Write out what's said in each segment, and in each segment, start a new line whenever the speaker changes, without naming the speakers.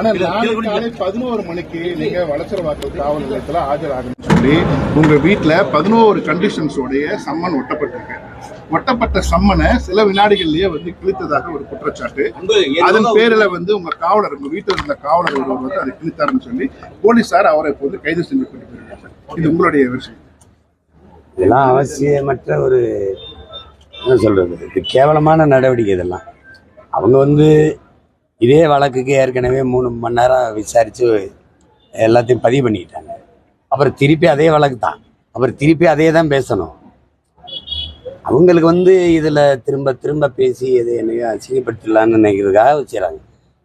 ஆனா நாளை காலை 11 மணிக்கு நீங்க வளசரவாக்கம் காவல் நிலையத்துல ஆஜராகணும்னு சொல்லி உங்க வீட்டுல 11 கண்டிஷன்ஸோடைய சம்மன் ஒட்டப்பட்டிருக்கு. ஒட்டப்பட்ட சம்மனை சில வினாடிகள்லயே கிழித்ததாக ஒரு குற்றச்சாட்டு. அதன் பேரில் உங்க காவலர், உங்க வீட்டில் இருந்த காவலர் ஒருவர் அதை கிழித்தாருன்னு சொல்லி போலீசார் அவரை இப்போது கைது செஞ்சு கொண்டிருக்கிறாங்க. இது உங்களுடைய விஷயம்.
இதெல்லாம் அவசியமற்ற ஒரு என்ன சொல்றது, இது கேவலமான நடவடிக்கை. இதெல்லாம் அவங்க இதே வழக்குக்கு ஏற்கனவே 3 மணி நேரம் விசாரித்து எல்லாத்தையும் பதிவு பண்ணிக்கிட்டாங்க. அப்புறம் திருப்பி அதே வழக்கு தான், அப்புறம் திருப்பி அதே தான் பேசணும். அவங்களுக்கு இதில் திரும்ப திரும்ப பேசி எது என்னையோ அசிங்கப்படுத்தலான்னு நினைக்கிறதுக்காக வச்சுறாங்க.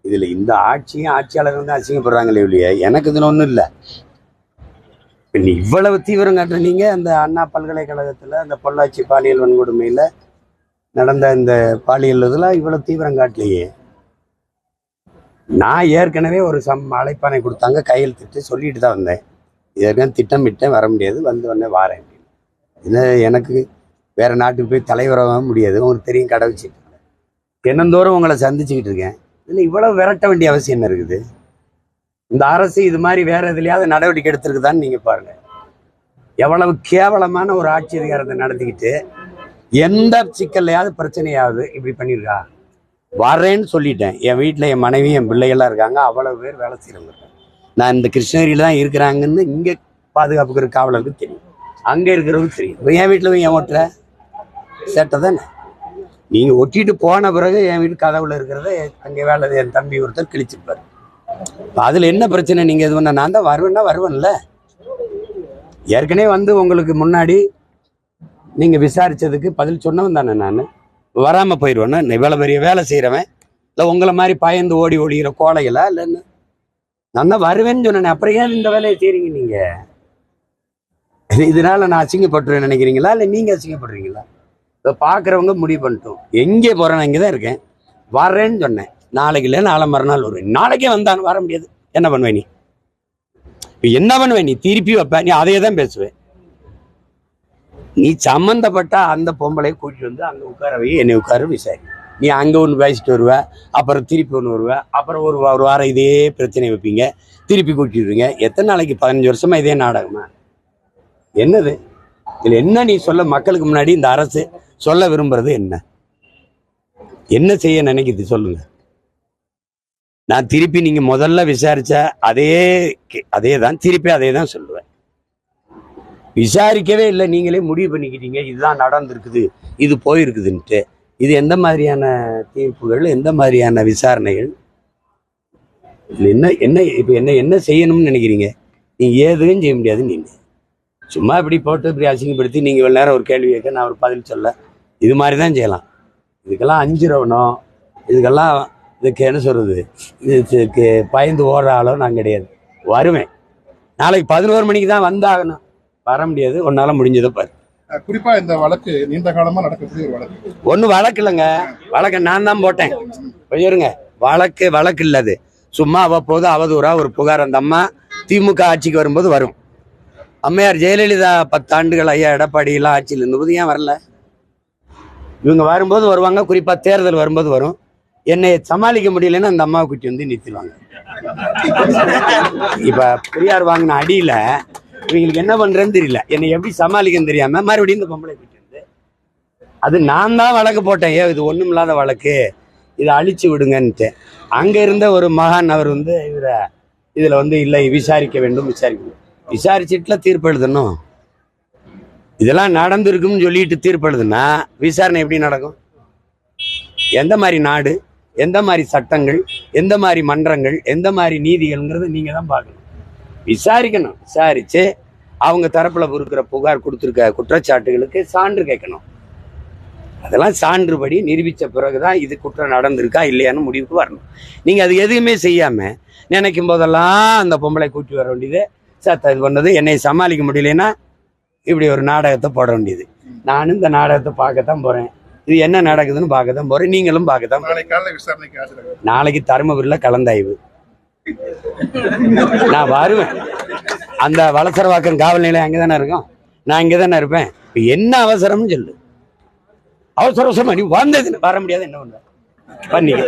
இதில் இந்த ஆட்சியாளர்கள் அசிங்கப்படுறாங்களே இல்லையா, எனக்கு இதில் ஒன்றும் இல்லை. இப்போ நீ இவ்வளவு தீவிரம் காட்டுறீங்க. அந்த அண்ணா பல்கலைக்கழகத்தில் அந்த பொள்ளாச்சி பாலியல் வன்கொடுமையில் நடந்த இந்த பாலியல் இதெல்லாம் இவ்வளவு தீவிரம் காட்டலையே. நான் ஏற்கனவே ஒரு அழைப்பானை கொடுத்தாங்க, கையெழுத்திட்டு சொல்லிட்டு தான் வந்தேன். இதற்கான திட்டமிட்டேன், வர முடியாது, உடனே வாரேன். என்ன எனக்கு வேற நாட்டுக்கு போய் தலைவராக முடியாது, உங்களுக்கு தெரியும். கடை வச்சுட்டு தினந்தோறும் உங்களை சந்திச்சுக்கிட்டு இருக்கேன். இதில் இவ்வளவு விரட்ட வேண்டிய அவசியம் என்ன இருக்குது? இந்த அரசு இது மாதிரி வேற எதுலையாவது நடவடிக்கை எடுத்திருக்குதான்னு நீங்க பாருங்க. எவ்வளவு கேவலமான ஒரு ஆட்சி அதிகாரத்தை நடத்திக்கிட்டு எந்த சிக்கல்லையாவது பிரச்சனையாவது இப்படி பண்ணியிருக்கா? வரேன்னு சொல்லிட்டேன். என் வீட்டில் என் மனைவி, என் பிள்ளைகள்லாம் இருக்காங்க. அவ்வளவு பேர் வேலை செய்கிறவங்க இருக்காங்க. நான் இந்த கிருஷ்ணகிரியில் தான் இருக்கிறாங்கன்னு இங்கே பாதுகாப்புக்கிற காவலருக்கு தெரியும், அங்கே இருக்கிறவங்களுக்கு தெரியும். என் வீட்டில் என் ஓட்டுற சேட்டை தானே. நீங்கள் ஒட்டிட்டு போன பிறகு என் வீட்டு கதவுல இருக்கிறத அங்கே வேலை என் தம்பி ஒருத்தர் கிழிச்சிருப்பார். அதில் என்ன பிரச்சனை? நீங்கள் இது பண்ண நான் தான் வருவேன்ல. ஏற்கனவே உங்களுக்கு முன்னாடி நீங்கள் விசாரித்ததுக்கு பதில் சொன்னவன் தானே. நான் வராமல் போயிடுவேன்னா இவ்வளோ பெரிய வேலை செய்கிறவன் இல்லை உங்களை மாதிரி பயந்து ஓடி ஓடிக்கிற கோலைகளா? இல்லைன்னு நான் தான் வருவேன்னு சொன்னேன். அப்புறம் ஏன் இந்த வேலையை செய்கிறீங்க நீங்கள்? இதனால நான் அசிங்கப்பட்டுருவேன் நினைக்கிறீங்களா, இல்லை நீங்கள் அசிங்கப்படுறீங்களா? இப்போ பார்க்குறவங்க முடிவு பண்ணிட்டோம். எங்கே போகிறேன், இங்கே தான் இருக்கேன். வரேன்னு சொன்னேன். நாளைக்கு இல்லை, நாளை மறுநாள் வருவேன். நாளைக்கே வந்தான்னு வர முடியாது. என்ன பண்ணுவேன் நீ? என்ன பண்ணுவேன் நீ? திருப்பி வைப்ப, நீ அதையே தான் பேசுவேன். நீ சம்மந்தப்பட்ட அந்த பொம்பளை கூட்டிட்டு அங்கே உட்கார வை, என்னை உட்கார விசாரி. நீ அங்கே ஒன்று பேசிட்டு வருவ, அப்புறம் திருப்பி ஒன்று வருவ, அப்புறம் ஒரு வாரம் இதே பிரச்சனை வைப்பீங்க, திருப்பி கூட்டிடுவீங்க. எத்தனை நாளைக்கு? 15 வருஷமா இதே நாடகமா? என்னது இதில் என்ன நீ சொல்ல? மக்களுக்கு முன்னாடி இந்த அரசு சொல்ல விரும்புறது என்ன செய்ய நினைக்குது சொல்லுங்க. நான் திருப்பி நீங்க முதல்ல விசாரிச்ச அதே தான் திருப்பி அதே தான் சொல்லுவேன். விசாரிக்கவே இல்லை, நீங்களே முடிவு பண்ணிக்கிட்டீங்க இதுதான் நடந்திருக்குது, இது போயிருக்குதுன்ட்டு. இது எந்த மாதிரியான தீர்ப்புகள், எந்த மாதிரியான விசாரணைகள்? இப்போ என்ன செய்யணும்னு நினைக்கிறீங்க? நீங்க எதுவும் செய்ய முடியாது. நீங்க சும்மா இப்படி போட்டு இப்படி அசிங்கப்படுத்தி நீங்க இவ்வளவு நேரம் ஒரு கேள்வி கேட்க நான் ஒரு பதில் சொல்ல, இது மாதிரி தான் செய்யலாம். இதுக்கெல்லாம் அஞ்சிரவணும், இதுக்கு என்ன சொல்றது, இதுக்கு பயந்து ஓடுற ஆளோ நான் கிடையாது. வருவேன். நாளைக்கு 11 மணிக்கு தான் வந்தாகணும். வர முடியாது, ஒன்னால முடிஞ்சதை பாரு.
குறிப்பா இந்த வழக்கு நீண்ட காலமா நடக்கக்கூடிய ஒரு வழக்கு.
ஒன்றும் வழக்கு இல்லைங்க, வழக்கை நான் தான் போட்டேன். கொஞ்சம் வழக்கு இல்லது. சும்மா அவ்வப்போது அவதூறா ஒரு புகார். அந்த அம்மா திமுக ஆட்சிக்கு வரும்போது வரும். அம்மையார் ஜெயலலிதா 10 ஆண்டுகள் ஐயா எடப்பாடி எல்லாம் ஆட்சியில் இருந்தபோது ஏன் வரல? இவங்க வரும்போது வருவாங்க. குறிப்பா தேர்தல் வரும்போது வரும். என்னை சமாளிக்க முடியலன்னா அந்த அம்மாவை குட்டி நிறுத்திடுவாங்க. இப்ப பெரியார் வாங்கின அடியில இவங்களுக்கு என்ன பண்றேன்னு தெரியல, என்னை எப்படி சமாளிக்கன்னு தெரியாம மறுபடியும் இந்த பொம்பளை குட்டி அது நான் தான் வழக்கு போட்டேன். இது ஒண்ணும் இல்லாத வழக்கு, இதை அழிச்சு விடுங்கன்ட்டு. அங்க இருந்த ஒரு மகான் அவர் இவரை இதுல இல்லை விசாரிக்க வேண்டும், விசாரிச்சுட்டுல தீர்ப்பு எழுதணும். இதெல்லாம் நடந்திருக்குன்னு சொல்லிட்டு தீர்ப்பு எழுதுனா விசாரணை எப்படி நடக்கும்? எந்த மாதிரி நாடு, எந்த மாதிரி சட்டங்கள், எந்த மாதிரி மன்றங்கள், எந்த மாதிரி நீதிகள்ங்கிறது நீங்க தான் பார்க்கணும். விசாரிக்கணும். விசாரிச்சு அவங்க தரப்புல இருக்கிற புகார் கொடுத்துருக்க குற்றச்சாட்டுகளுக்கு சான்று கேட்கணும். அதெல்லாம் சான்றுபடி நிரூபித்த பிறகுதான் இது குற்றம் நடந்திருக்கா இல்லையான்னு முடிவுக்கு வரணும். நீங்க அது எதுவுமே செய்யாம நினைக்கும் போதெல்லாம் அந்த பொம்பளை கூட்டி வர வேண்டியது, இது பண்ணது, என்னை சமாளிக்க முடியலன்னா இப்படி ஒரு நாடகத்தை போட வேண்டியது. நானும் இந்த நாடகத்தை பார்க்கத்தான் போறேன். இது என்ன நடக்குதுன்னு பார்க்கத்தான் போறேன். நீங்களும் பார்க்கத்தான். நாளைக்கு தருமபுரியில் கலந்தாய்வு. நான் வருவேன். அந்த வளசரவாக்கம் காவல் நிலையம் அங்கதானே இருக்கும், நான் இங்கதானே இருப்பேன். என்ன அவசரம்னு சொல்லு. அவசரமா நீ வந்தது வர முடியாது, என்ன பண்ண பண்ணிக்க.